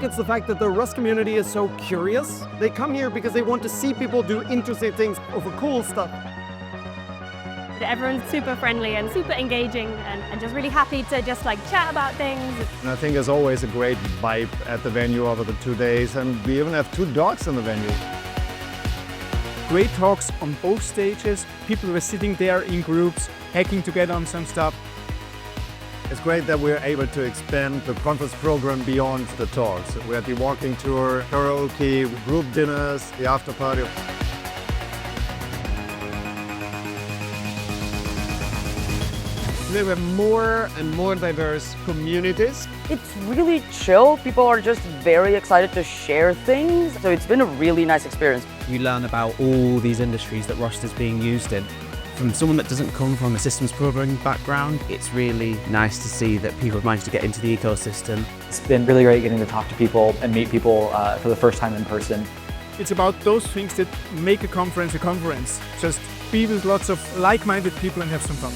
think it's the fact that the Rust community is so curious. They come here because they want to see people do interesting things over cool stuff. Everyone's super friendly and super engaging and just really happy to just like chat about things. And I think there's always a great vibe at the venue over the 2 days, and we even have 2 dogs in the venue. Great talks on both stages. People were sitting there in groups, hacking together on some stuff. It's great that we're able to expand the conference program beyond the talks. We had the walking tour, karaoke, group dinners, the after party. There were more and more diverse communities. It's really chill. People are just very excited to share things. So it's been a really nice experience. You learn about all these industries that Rust is being used in. From someone that doesn't come from a systems programming background, it's really nice to see that people have managed to get into the ecosystem. It's been really great getting to talk to people and meet people for the first time in person. It's about those things that make a conference a conference. Just be with lots of like-minded people and have some fun.